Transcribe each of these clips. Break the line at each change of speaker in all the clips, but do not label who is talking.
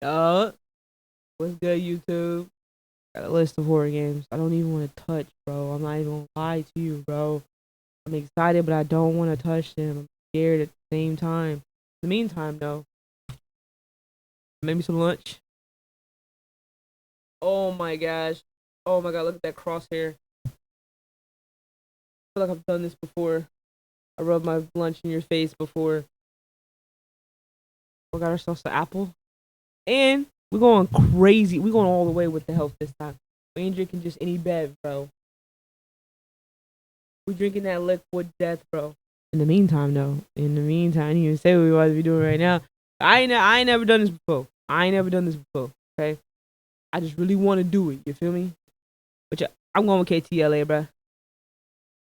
What's good, YouTube? Got a list of horror games I don't even want to touch, bro. I'm not even gonna lie to you, bro. I'm excited, but I don't want to touch them. I'm scared at the same time. In the meantime, though, make me some lunch. Oh my gosh. Oh my god, look at that crosshair. I feel like I've done this before. I rubbed my lunch in your face before. We got ourselves an apple. And we're going crazy. We're going all the way with the health this time. We ain't drinking just any bev, bro. We're drinking that liquid death, bro. In the meantime, though, I didn't even say what we want to be doing right now. I ain't never done this before. Okay? I just really want to do it. You feel me? But yeah, I'm going with KTLA, bro.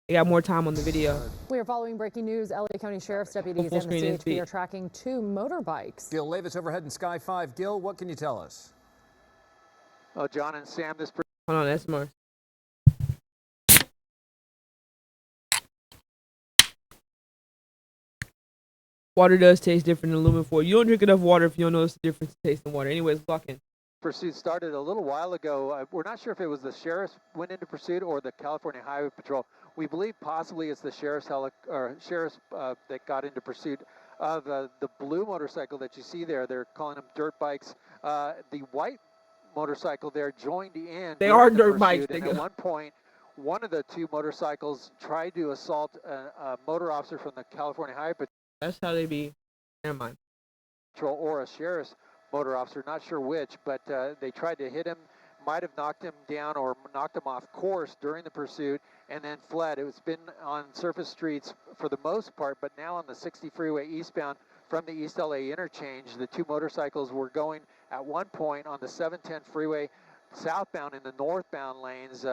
They got more time on the video.
We are following breaking news. LA County Sheriff's deputies and the CHP are tracking 2 motorbikes.
Gil Levis overhead in Sky 5. Gil, what can you tell us?
Oh, John and Sam, this...
Hold on, that's more. Water does taste different than aluminum foil. You don't drink enough water if you don't notice the difference in taste in water. Anyways, blocking.
Pursuit started a little while ago. We're not sure if it was the sheriff's went into pursuit or the California Highway Patrol. We believe possibly it's the sheriff's that got into pursuit of the blue motorcycle that you see there. They're calling them dirt bikes. The white motorcycle there joined in.
They are dirt bikes.
And at one point, one of the 2 motorcycles tried to assault a motor officer from the California Highway Patrol.
That's how they be. Never mind.
Or a sheriff's motor officer, not sure which, but they tried to hit him, might have knocked him down or knocked him off course during the pursuit, and then fled. It's been on surface streets for the most part, but now on the 60 freeway eastbound from the East LA interchange, the 2 motorcycles were going at one point on the 710 freeway southbound in the northbound lanes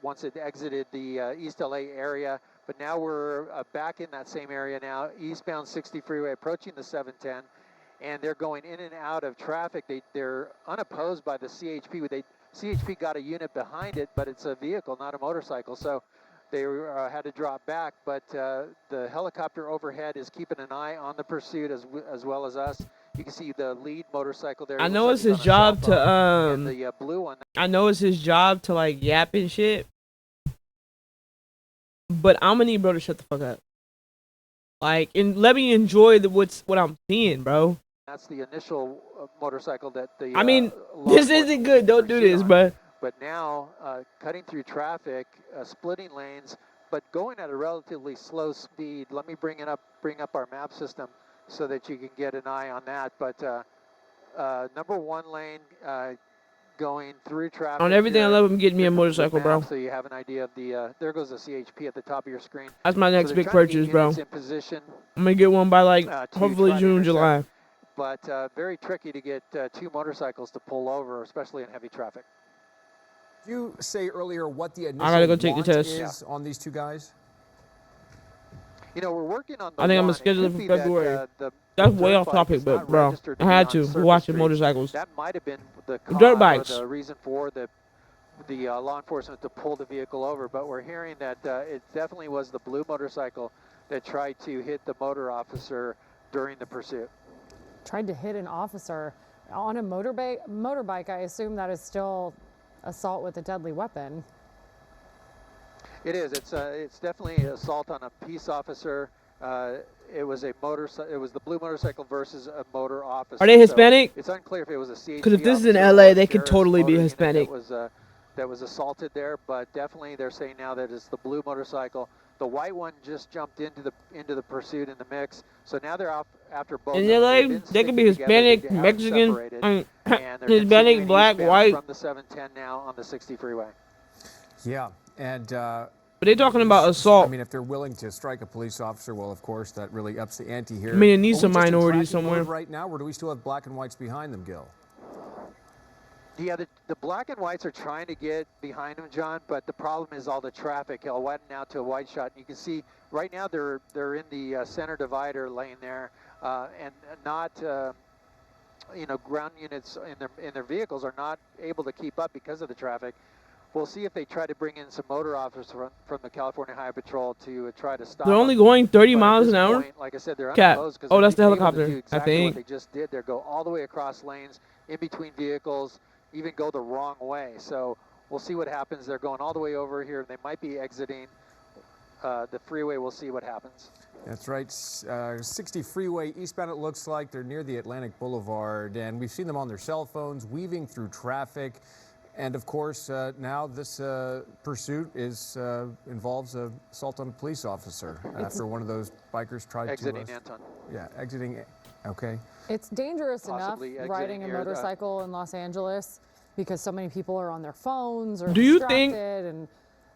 once it exited the East LA area. But now we're back in that same area now, eastbound 60 freeway approaching the 710, and they're going in and out of traffic. They're unopposed by the CHP. CHP got a unit behind it, but it's a vehicle, not a motorcycle, so they had to drop back. But the helicopter overhead is keeping an eye on the pursuit as well as us. You can see the lead motorcycle there.
I know it's his job to
the blue one.
I know it's his job to like yap and shit. But I'm gonna need bro to shut the fuck up. Like, and let me enjoy what I'm seeing, bro.
That's the initial motorcycle that the.
I mean, this isn't good. Don't do this, bro.
But now, cutting through traffic, splitting lanes, but going at a relatively slow speed. Let me bring up our map system so that you can get an eye on that. But number 1 lane. Going through traffic.
On everything I love, I'm getting me a motorcycle, bro.
So you have an idea of the, there goes the CHP at the top of your screen.
That's my next big purchase, bro. I'm gonna get one by like, hopefully June, July.
But very tricky to get 2 motorcycles to pull over, especially in heavy traffic.
Did you say earlier what the initial
I gotta go take the test
is on these 2 guys?
You know, we're working on the
I think I'm gonna schedule it for February. That's way off topic, but bro, I had to. We're watching motorcycles.
That might have been the
dirt bikes.
The reason for the law enforcement to pull the vehicle over, but we're hearing that it definitely was the blue motorcycle that tried to hit the motor officer during the pursuit.
Tried to hit an officer on a motorbike. I assume that is still assault with a deadly weapon.
It is. It's definitely assault on a peace officer. It was a it was the blue motorcycle versus a motor officer.
Are they Hispanic?
So it's unclear if it was a CHP.
Because if this is in LA, they could totally be Hispanic.
That was assaulted there, but definitely they're saying now that it's the blue motorcycle. The white one just jumped into the pursuit in the mix. So now they're off after both.
In LA, they could be Hispanic, Mexican, Hispanic, black, white.
From the 710 now on the 60 freeway.
Yeah, and.
But they're talking about assault.
I mean, if they're willing to strike a police officer, well, of course, that really ups the ante here.
I mean, it needs some minorities somewhere.
Right now, or do we still have black and whites behind them, Gil?
Yeah, the black and whites are trying to get behind them, John, but the problem is all the traffic. He'll widen out to a white shot. And you can see right now they're in the center divider lane there, and not ground units in their vehicles are not able to keep up because of the traffic. we'll see if they try to bring in some motor officers from the California Highway Patrol to try to stop
They're only
them.
going 30
But at
miles
this
an hour.
point, like I said, they're
Cap.
unopposed because
Oh, that's the
able to
helicopter,
do
I
exactly
think.
what they just did. They go all the way across lanes, in between vehicles, even go the wrong way. So we'll see what happens. They're going all the way over here. They might be exiting the freeway. We'll see what happens.
That's right. 60 freeway eastbound, it looks like. They're near the Atlantic Boulevard, and we've seen them on their cell phones, weaving through traffic. And of course, now this pursuit involves an assault on a police officer after one of those bikers tried
Exiting
to...
Anton.
Yeah, exiting. Okay.
It's dangerous enough
Possibly exiting
riding a
here,
motorcycle in Los Angeles because so many people are on their phones or
Do you
distracted
think
and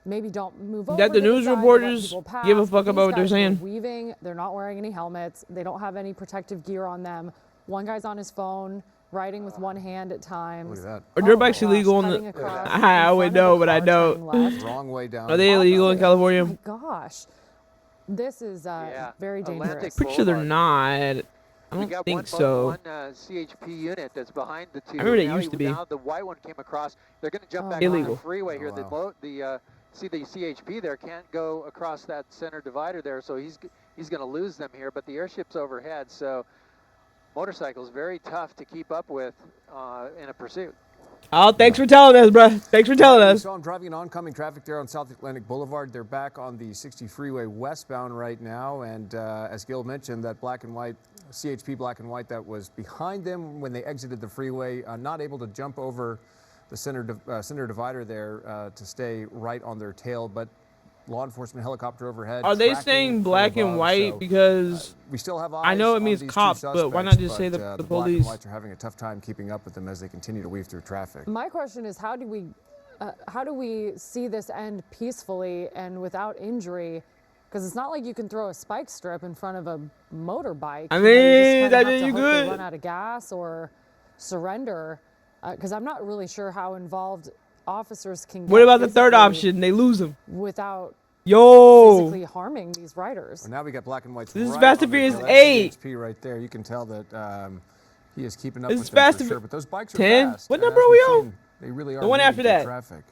maybe don't move over
that the
to
news
side to let
reporters
people pass.
give a fuck
These
about what they're
guys were
saying?
Weaving, they're not wearing any helmets. They don't have any protective gear on them. One guy's on his phone, riding with one hand at times.
Look at
Are dirt
Oh
bikes
gosh,
illegal in
cutting
the...
across
I
in
would
front
know,
of the
but I
car,
don't.
turning left.
that. Wrong way down.
Are they illegal in
Oh
California?
my gosh. This is very dangerous.
Atlantic
Pretty sure they're
Boulevard.
not. I
We
don't
got
think
one,
so.
one CHP unit that's behind the two.
I remember they
Now
used to be.
Now the white one came across. They're going to jump
Oh,
back
wow.
on
Illegal.
the freeway here.
Oh, wow.
See the CHP there can't go across that center divider there, so he's going to lose them here. But the airship's overhead, so motorcycles very tough to keep up with in a pursuit.
Oh, thanks for telling us, bro. Thanks for telling
We
us.
saw them driving in oncoming traffic there on South Atlantic Boulevard. They're back on the 60 freeway westbound right now. And as Gil mentioned, that black and white, CHP black and white that was behind them when they exited the freeway, not able to jump over the center divider there to stay right on their tail. But law enforcement helicopter overhead.
Are they
tracking
saying
from
black and
above,
white
so,
because
we still have eyes
I know it
on
means
these two
cops, but why not
suspects,
just say the
black and
police?
whites are having a tough time keeping up with them as they continue to weave through traffic.
My question is, how do we see this end peacefully and without injury? Because it's not like you can throw a spike strip in front of a motorbike.
I
You know, you just
mean,
kinda
that
have to
you
hope they
good.
run out of gas or surrender. Because I'm not really sure how involved officers can get
What about the third
physically
option? They lose them.
without
Yo.
physically harming these riders.
Well, now we got black and whites.
This is
right
Fast
on
and
their
Furious
tail. That's
8.
CHP right there. You can tell that he is keeping up
This
with
is
them
Fast
for
and
sure. But those bikes are
10?
fast.
What
and
number
as
are we
we've
on?
seen, They really are
The one
moving
after
through
that.
Traffic.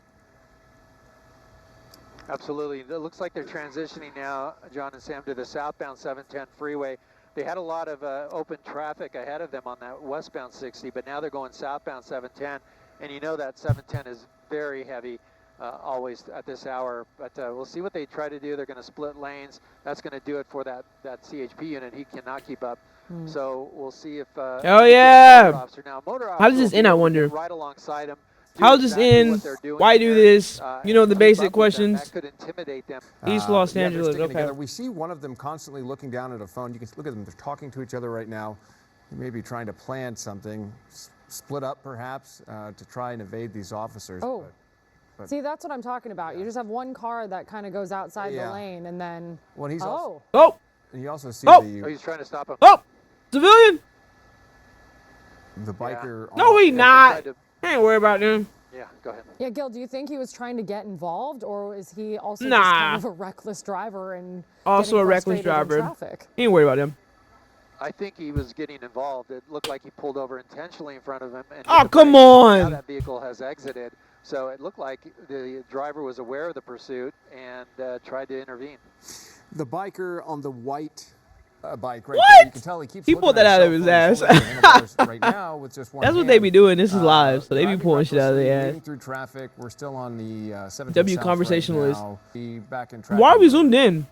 Absolutely. It looks like they're transitioning now, John and Sam, to the southbound 710 freeway. They had a lot of open traffic ahead of them on that westbound 60, but now they're going southbound 710. And you know that 710 is very heavy always at this hour. But we'll see what they try to do. They're going to split lanes. That's going to do it for that CHP unit. He cannot keep up. So we'll see if...
Oh, yeah.
motor officer. Now, motor
How does
officer
this
will
end,
be
I
able to
wonder?
get right alongside him. Do
How's this
exactly
end?
what they're doing
Why do
there,
this? You know, the
and keep
basic
up with them.
questions.
That could intimidate them.
East Los
Yeah, they're
Angeles.
sticking
Okay.
together. We see one of them constantly looking down at a phone. You can look at them. They're talking to each other right now. They may be trying to plan something, split up perhaps, to try and evade these officers.
Oh.
but-
See, that's what I'm talking about. You just have one car that kind of goes outside
Yeah.
the lane and then,
Well, he's also,
Oh,
and you also see
Oh.
Oh,
the
he's trying to stop him.
oh, civilian.
biker.
No, he
on-
not.
Tried to-
I ain't worried about them.
Yeah, go ahead.
yeah, Gil, do you think he was trying to get involved or is he also just
Nah.
kind of a reckless driver and
Also
getting
a reckless
frustrated in
driver.
traffic?
He ain't worried about them.
I think he was getting involved. It looked like he pulled over intentionally in front of him. And
Oh,
hit the
come
brakes. Now
on.
that vehicle has exited. So it looked like the driver was aware of the pursuit and tried to intervene.
The biker on the white bike right
What?
there. You can tell he keeps
He
looking
pulled
at
that out of
cell
his
phone.
ass.
He's holding the handlebars right now with just one
That's what
hand.
they be doing. This is live, so they be
Driving
pulling shit out of
recklessly,
their ass.
weaving through traffic. We're still on the 17
W
South
conversationalist.
right now. Be back in traffic.
Why are we zoomed in?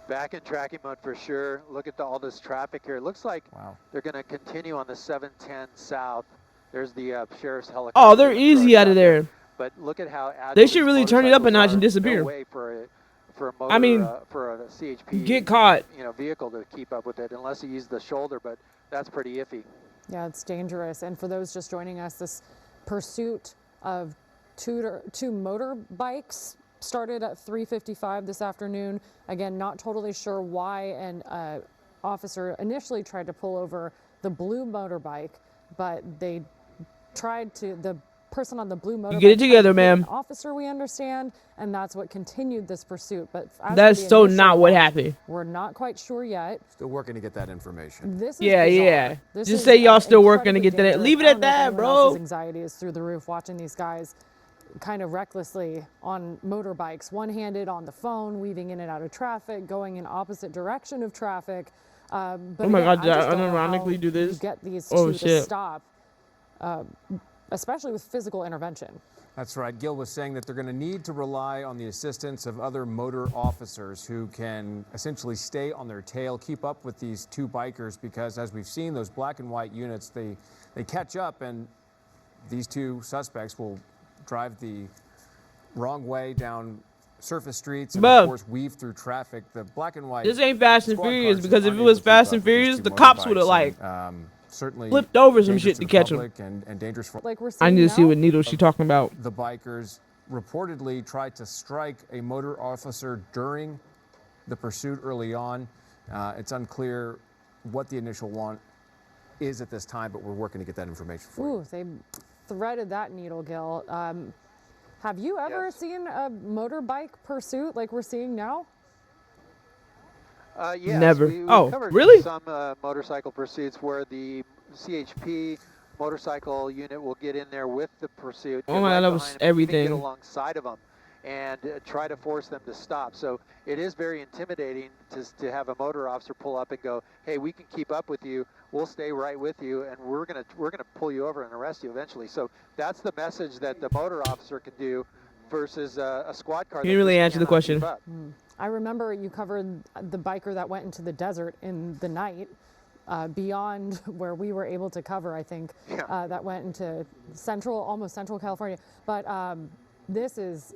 Back in tracking mode for sure. Look at all this traffic here. It looks like
Wow.
they're going to continue on the 710 south. There's the sheriff's helicopter.
Oh, they're
gonna
easy
throw
out of
shot
there.
But look at how agile
They should
these
really turn it up a notch and
motorcycles are.
disappear.
No way for a motor,
I mean,
for a CHP
get caught.
vehicle to keep up with it unless you use the shoulder, but that's pretty iffy.
Yeah, it's dangerous. And for those just joining us, this pursuit of two motorbikes started at 3:55 this afternoon. Again, not totally sure why an officer initially tried to pull over the blue motorbike, but the person on the blue motorbike.
get it
tried
together,
to hit an
ma'am.
Officer, we understand, and that's what continued this pursuit. But as for
That's
the
so
initial
not what
one,
happened.
We're not quite sure yet.
Still working to get that information.
This is
Yeah,
bizarre.
yeah.
This
Just
is,
say y'all still working to
incredibly
get that.
dangerous.
Leave it
I
at
don't know if
that,
anyone
bro.
else's anxiety is through the roof watching these guys kind of recklessly on motorbikes, one-handed on the phone, weaving in and out of traffic, going in opposite direction of traffic. But
Oh my
again,
God,
I just
did I
don't know how
unironically do this?
you get these
Oh,
two to
shit.
stop, especially with physical intervention.
That's right. Gil was saying that they're going to need to rely on the assistance of other motor officers who can essentially stay on their tail, keep up with these two bikers, because as we've seen, those black and white units, they catch up, and these two suspects will drive the wrong way down surface streets and,
Bruh.
of course, weave through traffic. The black and white
This ain't Fast and
squad
Furious,
cars
because if it
unable
was
to keep
Fast
up
and
with these
Furious,
two
the cops would have
motorbikes,
like
and, certainly
flipped over some
dangerous
shit to
the
catch 'em.
public and dangerous for
Like we're
I
seeing
need to see
now,
what needle she talking about.
the bikers. Reportedly tried to strike a motor officer during the pursuit early on. It's unclear what the initial want is at this time, but we're working to get that information for you.
ooh, they threaded that needle, Gil. Have you ever
Yes.
seen a motorbike pursuit like we're seeing now?
Yes,
Never.
we
Oh,
covered
really?
some motorcycle pursuits where the CHP motorcycle unit will get in there with the pursuit.
Oh
get
my
right
God, that was
behind 'em, even
everything.
Get alongside of them and try to force them to stop. So it is very intimidating to have a motor officer pull up and go, "Hey, we can keep up with you. We'll stay right with you, and we're gonna pull you over and arrest you eventually." So that's the message that the motor officer can do versus a squad car.
Can
that
you really
just
answer the
cannot
question?
keep up.
I remember you covered the biker that went into the desert in the night, beyond where we were able to cover, I think,
Yeah.
that went into almost central California. But this is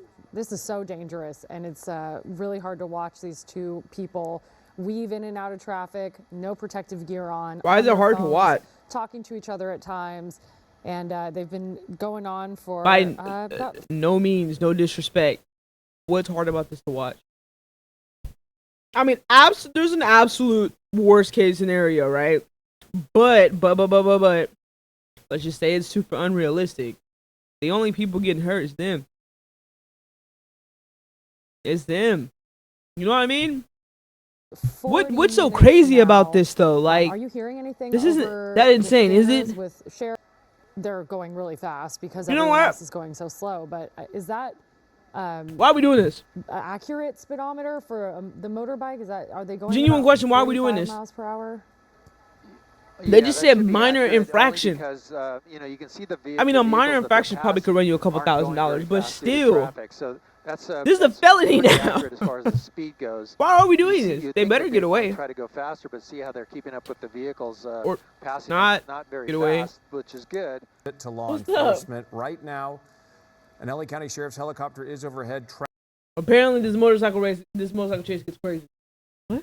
so dangerous, and it's really hard to watch these two people weave in and out of traffic, no protective gear on.
Why is it
their
hard to
phones,
watch?
Talking to each other at times, and they've been going on for
By
about
no means, no disrespect. What's hard about this to watch? I mean, there's an absolute worst case scenario, right? But let's just say it's super unrealistic. The only people getting hurt is them. It's them. You know what I mean?
40
What's so
minutes
crazy about
now.
this though? Like,
Are you hearing anything?
this isn't
over
that
the
insane, is
scanners
it?
With they're going really fast because
You know
everyone
what?
else is going so slow. But is that
why are we doing this?
an accurate speedometer for the motorbike? Are they going?
Genuine
about
question, why are we doing
45
this?
miles per hour?
They just
that
said
should be
minor
accurate only
infraction.
Because you can see the
I mean, a minor
vehicles that they're
infraction probably could run you a couple
passing
$1,000,
aren't going
but
very fast due to
still,
traffic. So that's
this is a
that's
felony
pretty
now.
accurate as far as the speed goes.
Why are we
You
doing
see-
this?
you'd
They
think
better
that
get
they
away.
might try to go faster, but see how they're keeping up with the vehicles
Or
passing
not
them. Not very
get away.
fast, which is good.
To law
What's up?
enforcement right now. An LA County Sheriff's helicopter is overhead.
Apparently, this motorcycle chase gets crazy. What?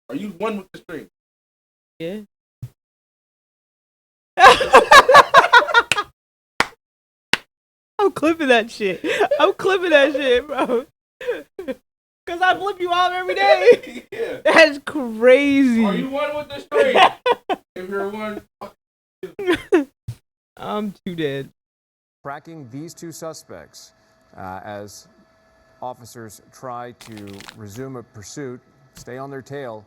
Are you one with the stream?
Yeah. I'm clipping that shit. Bro. Cause I flip you off every day.
Yeah.
That's crazy.
Are you one with the stream? If you're one,
I'm too dead.
Tracking these two suspects as officers try to resume a pursuit, stay on their tail,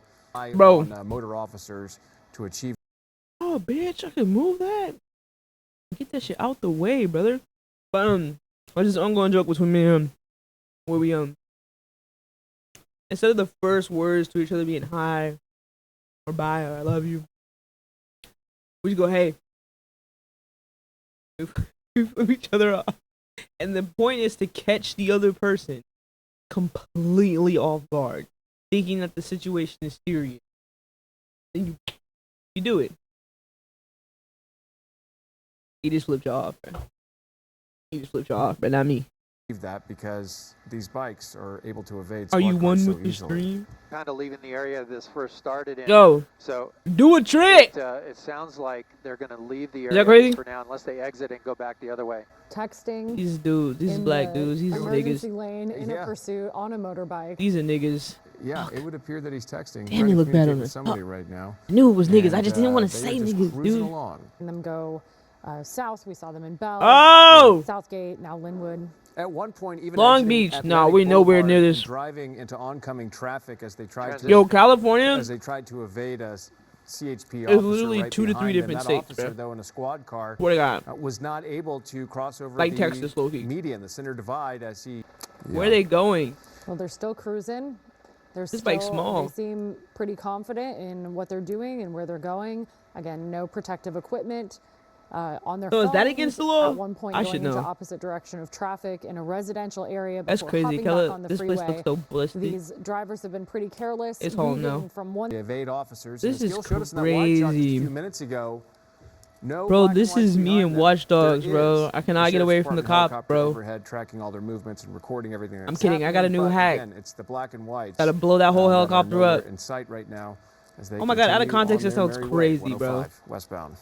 Bro.
on motor officers to achieve.
Oh, bitch, I can move that. Get that shit out the way, brother. But I just ongoing joke between me and him, where we instead of the first words to each other being hi or bye or I love you, we just go hey. We flip each other off, and the point is to catch the other person completely off guard, thinking that the situation is serious. Then you do it. He just flipped you off, man. He just flipped you off, but not me.
that because these bikes are able to evade.
Are you
squad cars
one
so
with the
easily.
stream?
Kind of leaving the area this first started in.
Yo,
So
do a trick!
it sounds like they're going to leave the
that
area
crazy?
for now unless they exit and go back the other way.
Texting.
These dudes, these
in
black
the
dudes, these
emergency
niggas.
lane in
Yeah.
a pursuit on a motorbike.
These are niggas.
Yeah, it would appear that he's texting.
Damn,
trying
he
to
look bad
communicate
on
with
this.
somebody right now.
I knew it was niggas. I
And,
just didn't want to
they are
say
just
niggas,
cruising
dude.
along.
And them go south. We saw them in Bell.
Oh!
Southgate, now Linwood.
At one point, even
Long
exiting
Beach.
Atlantic
No, we're nowhere
Boulevard
near
and
this.
Driving into oncoming traffic as they tried to
Yo, California?
evade a CHP
It's
officer
literally
right
2 to 3
behind them.
different
That
states,
officer,
bro.
though, in a squad car,
What they got?
was not able to cross over
Like
the
Texas, low-key.
median, the center divide, as he.
Where are they going?
Well, they're still cruising.
This bike's small.
They seem pretty confident in what they're doing and where they're going. Again, no protective equipment on their
So
phones.
is that against the law?
At one point,
I
going
should
into
know.
opposite direction of traffic in a residential area
That's
before
crazy.
hopping
Keller,
back on the
this place
freeway.
looks so ballistic.
These drivers have been pretty careless.
It's home now.
weaving from one.
They evade officers.
This
and as
is
Gil showed us in that wide shot just a
crazy.
few minutes ago. No
Bro,
black and
this
whites
is me
behind
and
them.
Watch Dogs,
There
bro.
is
I
a
cannot get
Sheriff's
away from the
Department
cops,
helicopter
bro.
overhead, tracking all their movements and recording everything.
I'm kidding. I got a new
happening, but
hack.
Again, it's the black and whites.
Gotta blow that whole
that are
helicopter
nowhere
up.
in sight right now as they
Oh my God, out of
continue
context,
on
that
their
sounds
merry way,
crazy, bro.
105 westbound.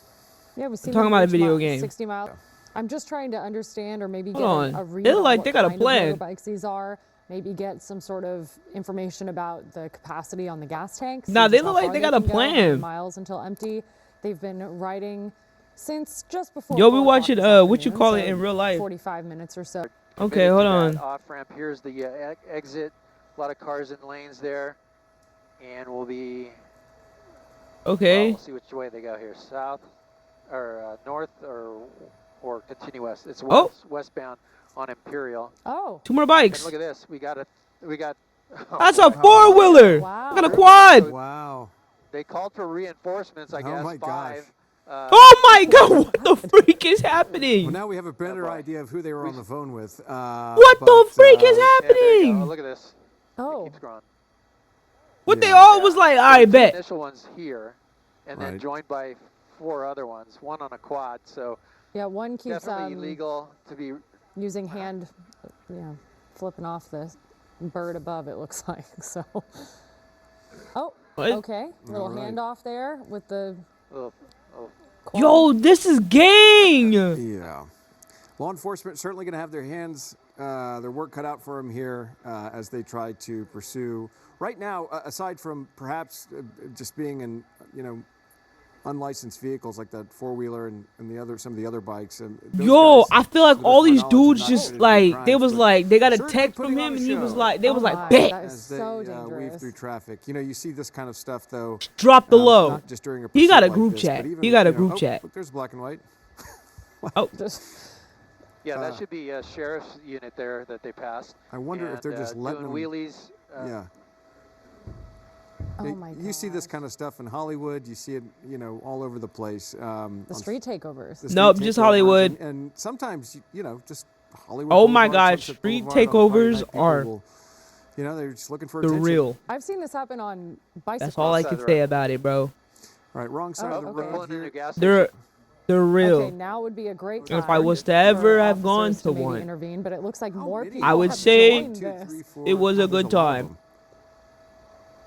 Yeah, we've seen
talking
them
about a
reach
video
about
game.
60 miles. I'm just trying to understand, or maybe get
Hold on.
a read
They look
on
like
what
they got a
kind
plan.
of motorbikes these are. Maybe get some sort of information about the capacity on the gas tanks.
Nah,
see
they
just
look
how
like
far
they got a
can go, how many
plan.
miles until empty. They've been riding since just before.
Yo,
4
we
o'clock
watch it,
this
what you
afternoon,
call it
so
in real life.
45 minutes or so.
Okay, hold
Committed to
on.
that off ramp. Here's the exit. A lot of cars in lanes there, and we'll be.
Okay.
We'll see which way they go here. South, or north, or continue west. It's
Oh.
westbound on Imperial.
Oh,
2 more
And
bikes.
look at this. We got.
That's a
boy.
4-wheeler.
wow.
I got a quad.
Wow.
They called for reinforcements. I
Oh
guess
my gosh.
5.
Oh my God, what the freak is happening?
Well, now we have a better
boy.
idea of who they were on the phone with.
What the freak is
Yeah, there you go.
happening?
Look at this.
Oh,
Keeps growing.
What they
Yeah.
all was like, all right,
The
bet.
initial one's here, and then
Right.
joined by 4 other ones. One on a quad. So
yeah. One keeps
definitely illegal to be.
using hand, flipping off the bird above. It looks like so. Oh,
What?
okay. Little
All right.
handoff there with the.
Oh,
quad.
Yo, this is gang.
Yeah. Law enforcement certainly going to have their hands, their work cut out for them here as they try to pursue. Right now, aside from perhaps just being in, unlicensed vehicles like that 4-wheeler and some of the other bikes. Those
Yo,
guys,
I feel like
to the
all
best
these
of my knowledge,
dudes
have not
just
committed any
like, they
crimes,
was
but
like, they got a
certainly
text from
putting on
him
a
and he was
show
like, they
Oh
was
my,
like, bet.
that is
as they
so
weave
dangerous.
through traffic. You see this kind of stuff though.
Drop the low.
Not just during a
He got
pursuit
a
like
group
this,
chat.
but even,
He got a
you know,
group
oh,
chat.
Look, there's black and white.
Just
yeah, that should be a sheriff's unit there that they passed.
I wonder if
And,
they're just letting
doing
them.
wheelies.
Yeah.
oh
Yeah,
my god.
you see this kind of stuff in Hollywood. You see it, all over the place.
The street takeovers.
the street
Nope, just
takeovers,
Hollywood.
and sometimes, just Hollywood.
Oh my
Boulevard,
God,
Sunset
street
Boulevard on a Friday
takeovers
night, people
are
will, they're just looking for
the
attention.
real.
I've seen this happen on bicycles.
That's all I
side
can
of the
say
road.
about it, bro.
All right, wrong side of the
okay.
We're
road
pulling into a
here.
gas
They're
station.
they're real.
Okay, now would be a great time.
If I was to
for
ever have gone
officers
to
maybe
one,
intervene, but it looks like
How
more
many?
people
I would
have
say
joined this.
it was a
There's
good
lot of
time.
them.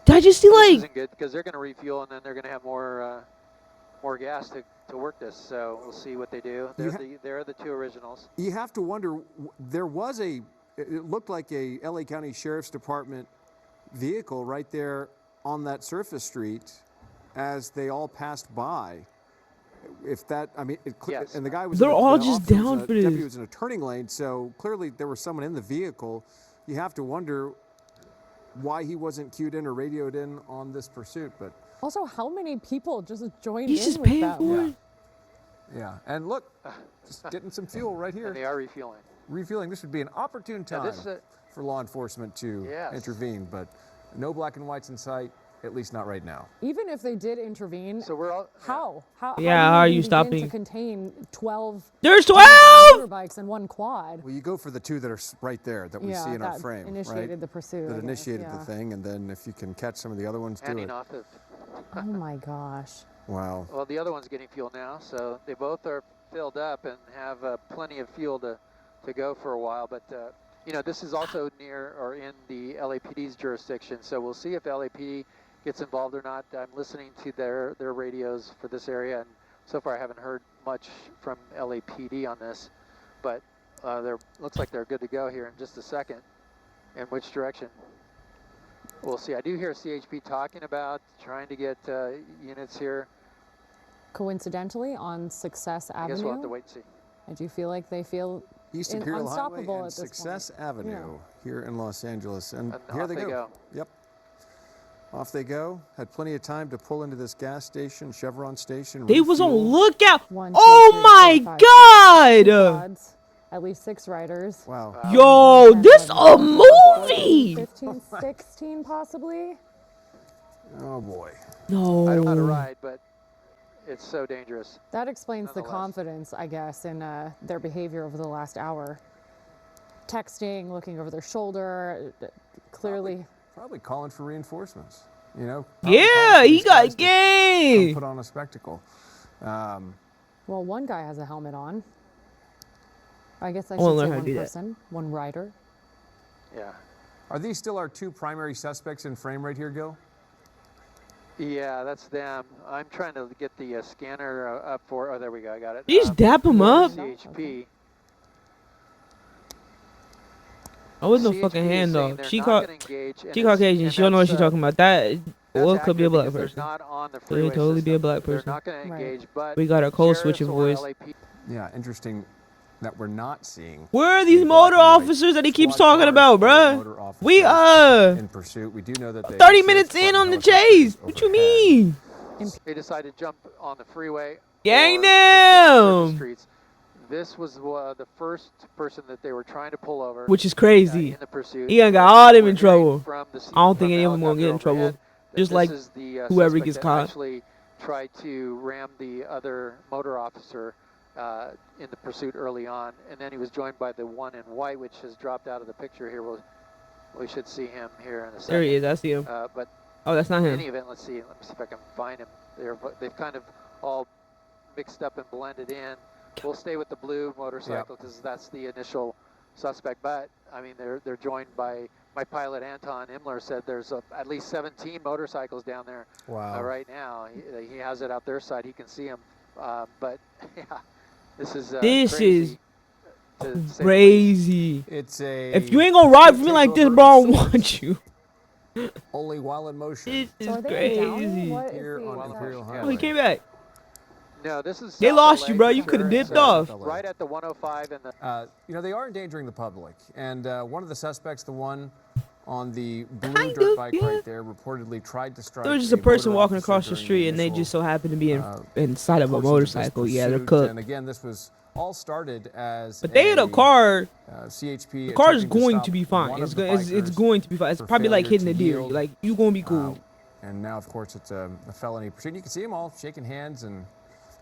Did I just see
This
like,
isn't good because they're going to refuel and then they're going to have more gas to work this. So we'll see what they do. They're the 2 originals.
You have to wonder. There was it looked like a LA County Sheriff's Department vehicle right there on that surface street as they all passed by. If that,
Yes.
and the guy was.
They're
in a-
all
the
just
officer was
down
a-
for this.
Deputy was in a turning lane, so clearly there was someone in the vehicle. You have to wonder why he wasn't cued in or radioed in on this pursuit, but.
Also, how many people just joined
he's
in
just
with
paying
them?
for it?
Yeah, and look, just getting some fuel right
And they
here.
are refueling.
Refueling. This would be an opportune
Now,
time
this is
for law enforcement to
Yes.
intervene, but no black and whites in sight, at least not right now.
Even if they did intervene,
so we're all.
how? How
Yeah,
do
how are
even
you
begin
stopping?
to contain 12
There's 12.
motorbikes and one quad?
Well, you go for the 2 that are right there that we
Yeah,
see in our
that
frame,
initiated
right?
the pursuit.
That
I guess,
initiated
yeah.
the thing, and then if you can catch some of the other ones, do
Handing
it.
off the.
Oh my gosh.
Wow.
Well, the other one's getting fuel now, so they both are filled up and have plenty of fuel to go for a while. But this is also near or in the LAPD's jurisdiction, so we'll see if LAPD gets involved or not. I'm listening to their radios for this area, and so far I haven't heard much from LAPD on this. But looks like they're good to go here in just a second. In which direction? We'll see. I do hear CHP talking about trying to get units here.
Coincidentally, on Success
I guess we'll have to
Avenue,
wait and see.
I do feel like they feel
East
in-
Imperial Highway
unstoppable
and
at this
Success
point.
Avenue here in Los Angeles, and
And
here
off
they
they
go.
go.
Yep. Off they go. Had plenty of time to pull into this gas station, Chevron station.
They was on
refuel.
lookout.
One, two,
Oh
three,
my
four, five, six.
God!
Two quads, at least 6 riders.
Wow.
Yo, this a movie.
15, 16 possibly.
Oh boy.
No.
I don't know how to ride, but it's so dangerous.
That explains the
Nonetheless.
confidence, I guess, in their behavior over the last hour. Texting, looking over their shoulder, clearly.
Probably calling for reinforcements. You know.
Yeah, he got
Come
game.
put on a spectacle.
Well, one guy has a helmet on. I guess I
wanna
should
learn
say
how to
one
do that.
person, one rider.
Yeah.
Are these still our 2 primary suspects in frame right here, Gil?
Yeah, that's them. I'm trying to get the scanner up for. Oh, there we go. I got it.
You just dap him up.
CHP.
I was no
CHP
fucking
is
hand
saying
dog.
they're
She
not
caught.
gonna engage, and
She
it's-
Caucasian.
and
She don't know what
that's,
she's talking about. That
that's
or it could be a
accurate
black
because they're
person.
not on the
Could
freeway
totally be a
system.
black
They're
person.
not going to
Right.
engage, but
We got a code
sheriffs
switching
or
voice.
LAP
Yeah, interesting that we're not seeing.
Where are these
the black
motor
and white
officers that he keeps
squad
talking
cars
about,
or
bruh?
motor
We
officers in pursuit. We do know that
30 minutes in on the chase. What you mean?
they decided to jump on the freeway.
Gang
or the
them.
streets. This was the first person that they were trying to pull over.
Which is crazy.
In the pursuit.
He done got all them in
We're hearing
trouble.
from the scene-
I don't
from
think
the
any of them gonna get in
helicopter
trouble.
overhead that
Just
this
like
is the,
whoever
suspect
gets
that
caught.
actually tried to ram the other motor officer in the pursuit early on, and then he was joined by the one in white, which has dropped out of the picture here. We should see him here in a second.
There he is. I see him.
But
Oh, that's not
in
him.
any event, let's see. Let me see if I can find him. They've kind of all mixed up and blended in. We'll stay with the blue motorcycle because that's the initial suspect. But I mean, they're joined by my pilot Anton Imler said there's at least 17 motorcycles down there right now. He has it out their side. He can see them. But yeah, this is crazy, to say the least.
Crazy.
It's a.
If you ain't gonna ride for me like this, bro, I don't want you.
Only while in motion.
This
So
is
are they in Downey?
crazy.
What is
Here
the
on
exact-
Imperial
Oh, he
Highway.
came back.
No, this is.
They
South
lost you,
LA
bro.
for
You coulda
sure.
dipped
It's,
off.
right at the 105 and the.
You know, they are endangering the public. And one of the suspects, the one on the blue
Kind
dirt
of,
bike
yeah.
right there, reportedly tried to strike.
There was just a person
motor
walking
officer
across the
during
street and they
initial,
just so happened to be
uh,
inside of a
portion of this
motorcycle. Yeah, they're
pursuit.
cooked.
And again, this was all started as.
But they hit a car.
CHP.
The car is
attempting
going
stop
to be
one
fine.
of
It's
the
it's
bikers
going to be fine. It's
for
probably like
failure
hitting a
to
deer.
yield.
Like you gonna be cool.
And now, of course, it's a felony pursuit. You can see them all shaking hands and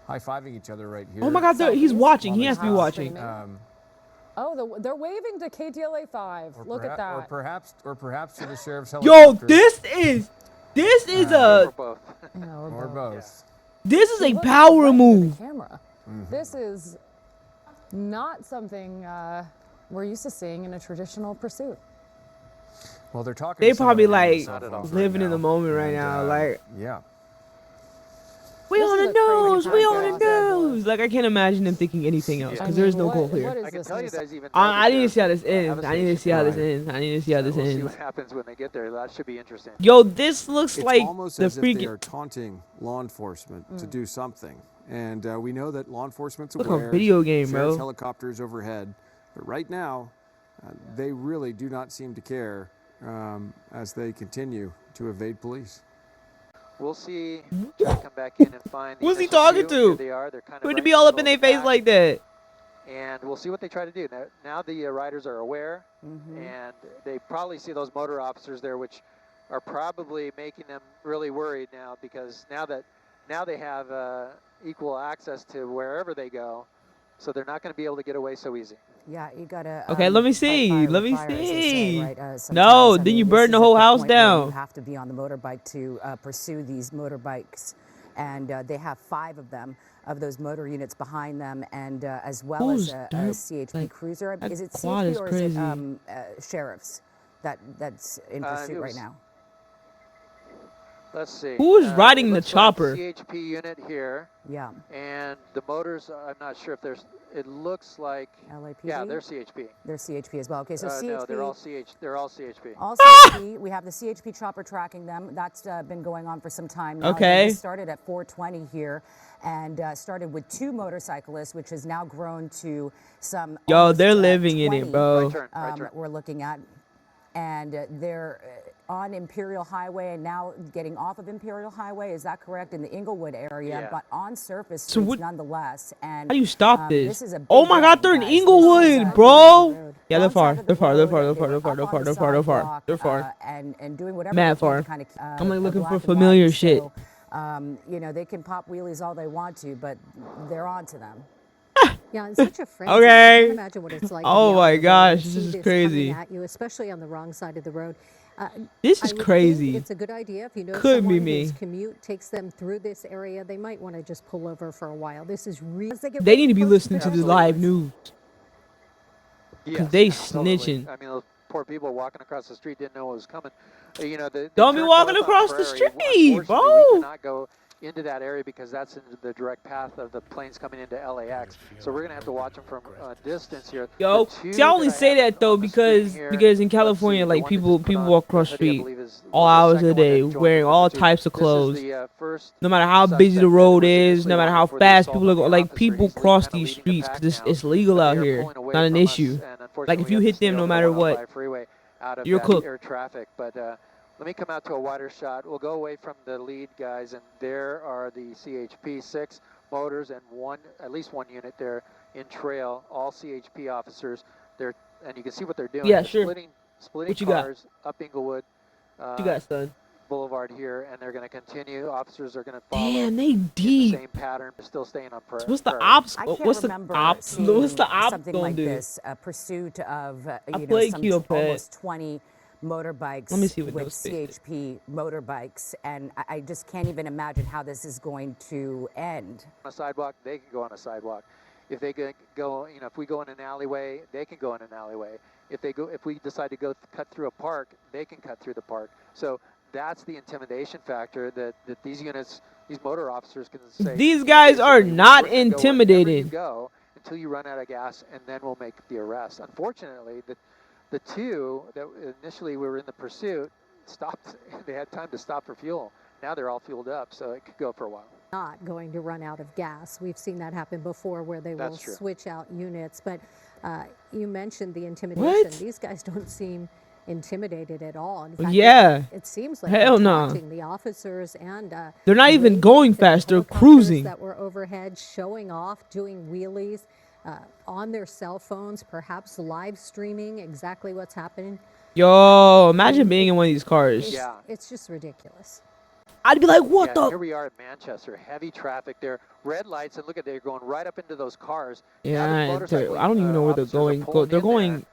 high-fiving each other right here.
Oh my God, he's watching. He has to be
Wow.
watching.
Oh, they're waving to KTLA 5. Look at that.
Or perhaps to the sheriff's
Yo,
helicopter.
this is
or
a
both.
No,
Or both.
this is a
Look
power
right into the
move.
camera. This is not something we're used to seeing in a traditional pursuit.
Well, they're talking.
They
to somebody
probably
on their
like
cell phones
living
right
in the
now.
moment right
And,
now. Like
yeah.
we
This
on
is
the
a crazy
news, we on the
time.
news. Like I can't imagine them thinking anything else
I
because there is
mean,
no goal
what
here.
is
I can
this
tell you
news?
there's even.
I need to see how this
have
ends.
a
I need to see how this
station.
ends. I need to see how this
We'll see what
ends.
happens when they get there. That should be interesting.
Yo, this looks
It's
like
almost
the
as if they
freaking.
are taunting law enforcement to do something. And we know that law enforcement's
Look, a
aware.
video game,
Sheriff's
bro.
helicopters overhead. But right now, they really do not seem to care as they continue to evade police.
We'll see. Try to come back in and find. the
Who's he
initial
talking
few. Here
to?
they are. They're kind of
Wouldn't
right
it be
in
all
the
up in their
middle of
face
the
like
pack,
that?
And we'll see what they try to do. Now the riders are aware, and they probably see those motor officers there, which are probably making them really worried now because now they have equal access to wherever they go, so they're not going to be able to get away so easy.
Yeah, you gotta.
Okay, let me
fight
see.
fire
Let
with
me
fire, as they
see.
say, right?
No,
Sometimes, I
then you
mean,
burn
this
the
is at
whole
the
house
point where
down.
You have to be on the motorbike to pursue these motorbikes, and they have 5 of them, of those motor units behind them, and as well
Who's
as a
that?
CHP
Like,
cruiser.
that
Is it
quad
CHP
is
or
crazy.
is it sheriffs that's in pursuit
it
right
was-
now?
Let's see.
Who's
It
riding the
looks like
chopper?
CHP unit here,
Yeah,
and the motors. I'm not sure if there's. It looks like.
LAPD.
Yeah, they're CHP.
They're CHP as well. Okay, so CHP.
No, they're all They're all CHP.
All CHP, we have the CHP chopper tracking them. That's been going on for some time now.
Okay.
This started at 4:20 here and started with 2 motorcyclists, which has now grown to some.
Yo,
almost,
they're living in
20,
it, bro.
Right turn.
We're looking at. and they're on Imperial Highway and now getting off of Imperial Highway. Is that correct? In the Inglewood area, but on surface
So
streets
what,
nonetheless. And
how do you stop this?
this is a
Oh
big
my God,
deal,
they're in
guys. This is
Inglewood,
a
bro. Yeah, they're
wrong
far.
side of the
They're far. They're far.
road.
They're
They
far.
were
They're far.
up
They're
on
far.
the
They're far. They're far.
sidewalk
They're far.
and doing whatever
Mad
they can
far.
to kind of
I'm like looking for
black and
familiar
white.
shit.
So, you know, they can pop wheelies all they want to, but they're on to them.
Yeah, in such a frenzy. I
Okay.
can't imagine what it's like to
Oh
be
my
on the road
gosh,
and
this
see
is
this
crazy.
coming at you, especially on the wrong side of the road.
This
I
is
would think
crazy.
it's a good idea if you know
Could be
someone whose
me.
commute takes them through this area, they might want to just pull over for a while. This is really.
They need to be listening to the live news. Because
Yes,
they
absolutely.
snitching.
I mean, those poor people walking across the street didn't know what was coming. You know, they
Don't be
turned
walking
north on
across the
Prairie.
street,
Unfortunately, we
bro.
cannot go into that area because that's in the direct path of the planes coming into LAX. So we're going to have to watch them from a distance here.
Yo, see, I only say that though because in California, like people walk across the street all hours of the day, wearing all types of clothes. No matter how busy the road is, no matter how fast people are going, like people cross these streets because it's legal out here. Not an issue. Like if you hit them, no matter what, you're cooked.
Air traffic, but let me come out to a wider shot. We'll go away from the lead guys, and there are the CHP 6 motors and at least one unit there in trail. All CHP officers. And you can see what they're doing.
Yeah,
they're
sure.
Splitting
What you
cars up Inglewood
What you got, son?
Boulevard here, and they're going to continue. Officers are going to follow.
Damn, they
in
deep.
the same pattern, but still staying on Prairie.
So what's the ops?
I can't
What's the
remember
ops?
seeing
What's the ops
something
gonna
like
do?
this, a pursuit of some
Keto Pet.
almost 20 motorbikes
Let me see what
with
those faces.
CHP motorbikes, and I just can't even imagine how this is going to end.
On a sidewalk, they can go on a sidewalk. If they could go, you know, if we go in an alleyway, they can go in an alleyway. If we decide to go cut through a park, they can cut through the park. So that's the intimidation factor that these units, these motor officers can say.
These guys are
basically,
not
"We're gonna go wherever
intimidated.
you go until you run out of gas, and then we'll make the arrest." Unfortunately, the two that initially were in the pursuit stopped. They had time to stop for fuel. Now they're all fueled up, so it could go for a while.
Not going to run out of gas. We've seen that happen before where they will
That's true.
switch out units. But you mentioned the intimidation.
What?
These guys don't seem intimidated at all. In fact,
Yeah.
it seems like
Hell
they're
no.
taunting the officers and
They're not even
waving
going
at the
fast, they're
helicopters
cruising.
that were overhead, showing off, doing wheelies on their cell phones, perhaps live streaming exactly what's happening.
Yo, imagine being in one of these cars.
Yeah.
It's just ridiculous.
I'd be like, what
Yeah, here
the?
we are in Manchester. Heavy traffic there. Red lights, and look at they're going right up into those cars. Now the
Yeah,
motorcycle,
I don't even know where they're
officers are
going.
pulling
They're
in there
going.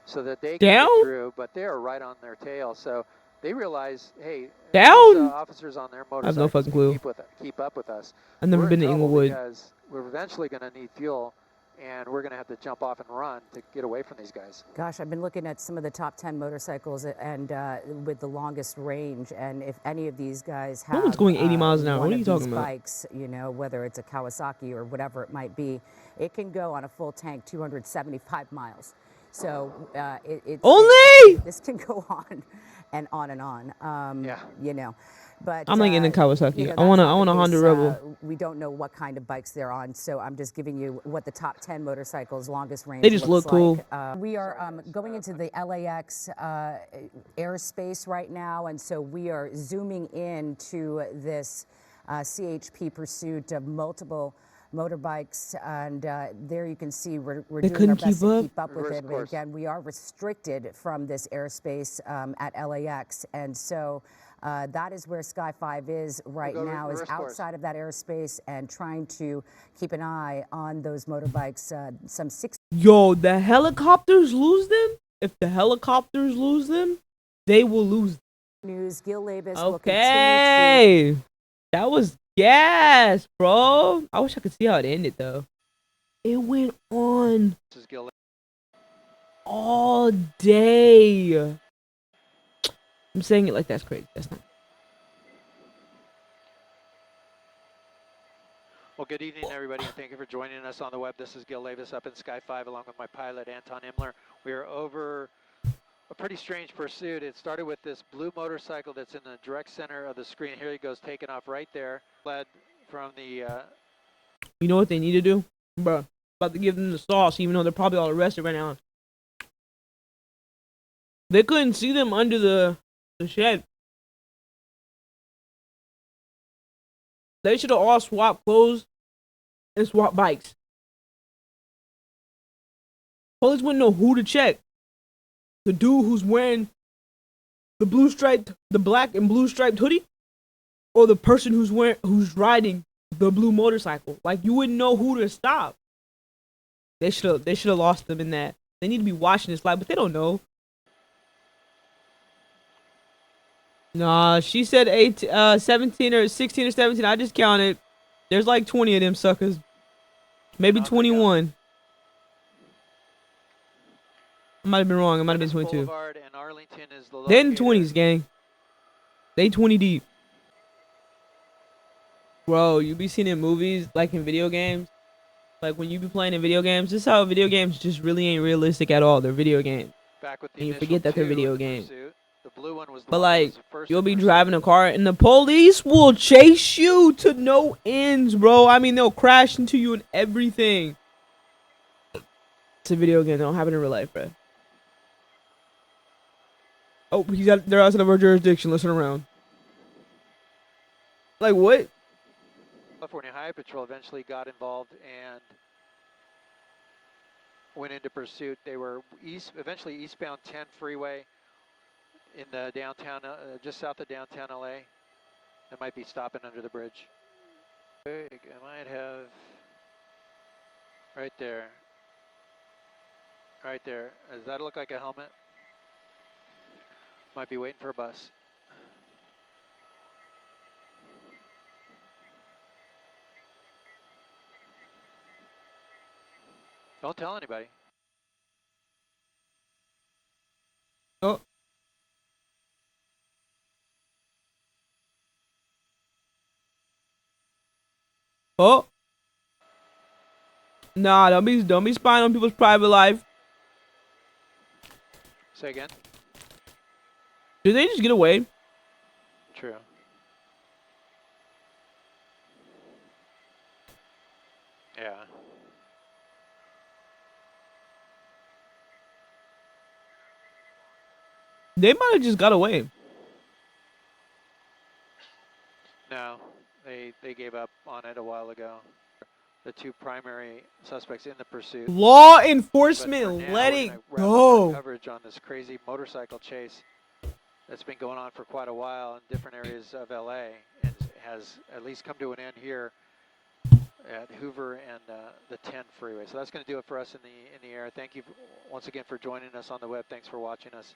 so that they can
down?
get through, but they are right on their tail. So they realize, hey,
Down?
those, officers on their
I have
motorcycles
no fucking clue.
keep up with us.
I've never
We're
been to
in trouble
Inglewood.
because we're eventually going to need fuel, and we're going to have to jump off and run to get away from these guys.
Gosh, I've been looking at some of the top 10 motorcycles and with the longest range, and if any of these guys have
No one's going 80 miles an hour.
one
What are you
of
talking
these
about?
bikes, you know, whether it's a Kawasaki or whatever it might be, it can go on a full tank 275 miles. So
Only?
this can go on and on and on.
Yeah.
You know, but
I'm like in the Kawasaki.
you know,
I want
that's not
a
the
Honda
case.
Rebel.
We don't know what kind of bikes they're on, so I'm just giving you what the top 10 motorcycles longest range.
They just
looks
look cool.
like. We are going into the LAX airspace right now, and so we are zooming in to this CHP pursuit of multiple motorbikes, and there you can see we're
They
doing our
couldn't
best
keep
to
up?
keep up with
Reverse
it. But
course.
again, we are restricted from this airspace at LAX, and so that is where Sky 5 is right
We'll go
now, is
reverse course.
outside of that airspace and trying to keep an eye on those motorbikes. Some 6
Yo, the helicopters lose them? If the helicopters lose them, they will lose them.
News. Gil Labus will continue to.
Okay. That was gas, bro. I wish I could see how it ended, though. It went on
This is Gil.
all day. I'm saying it like that's crazy. That's not.
Well, good evening, everybody, and thank you for joining us on the web. This is Gil Davis up in Sky 5 along with my pilot, Anton Imler. We are over a pretty strange pursuit. It started with this blue motorcycle that's in the direct center of the screen. Here he goes, taking off right there. Led from the...
You know what they need to do? Bro, about to give them the sauce, even though they're probably all arrested right now. They couldn't see them under the shed. They should have all swapped clothes and swapped bikes. Police wouldn't know who to check. The dude who's wearing the black and blue striped hoodie, or the person who's riding the blue motorcycle. Like, you wouldn't know who to stop. They should have lost them in that. They need to be watching this live, but they don't know. Nah, she said 17 or 16 or 17. I just counted. There's like 20 of them suckers. Maybe 21. I might have been wrong. It might have been 22. They're in the 20s, gang. They 20 deep. Bro, you be seeing in movies, like in video games. Like when you be playing in video games, this is how video games just really ain't realistic at all. They're video games. And you forget that they're video games. But like, you'll be driving a car and the police will chase you to no ends, bro. I mean, they'll crash into you and everything. It's a video game. They don't happen in real life, bro. Oh, they're outside of our jurisdiction. Listen around. Like what?
California Highway Patrol eventually got involved and went into pursuit. They were eventually eastbound 10 freeway in the downtown, just south of downtown LA. They might be stopping under the bridge. I might have right there. Right there. Does that look like a helmet? Might be waiting for a bus. Don't tell anybody.
Oh. Oh. Nah, don't be spying on people's private life.
Say again?
Did they just get away?
True. Yeah.
They might have just got away.
No, they gave up on it a while ago. The two primary suspects in the pursuit.
Law enforcement, let it go.
Coverage on this crazy motorcycle chase that's been going on for quite a while in different areas of LA, and has at least come to an end here at Hoover and the 10 freeway. So that's going to do it for us in the air. Thank you once again for joining us on the web. Thanks for watching us.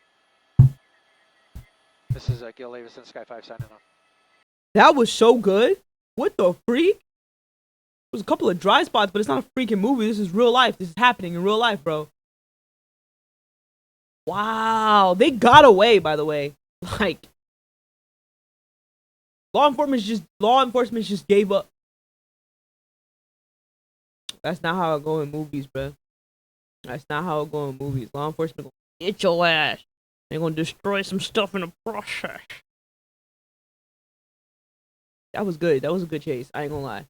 This is Gil Leavison, Sky 5 signing off.
That was so good. What the freak? It was a couple of dry spots, but it's not a freaking movie. This is real life. This is happening in real life, bro. Wow. They got away, by the way. Like, law enforcement just gave up. That's not how it go in movies, bro. That's not how it go in movies. Law enforcement gonna get your ass. They're gonna destroy some stuff in the process. That was good. That was a good chase. I ain't gonna lie.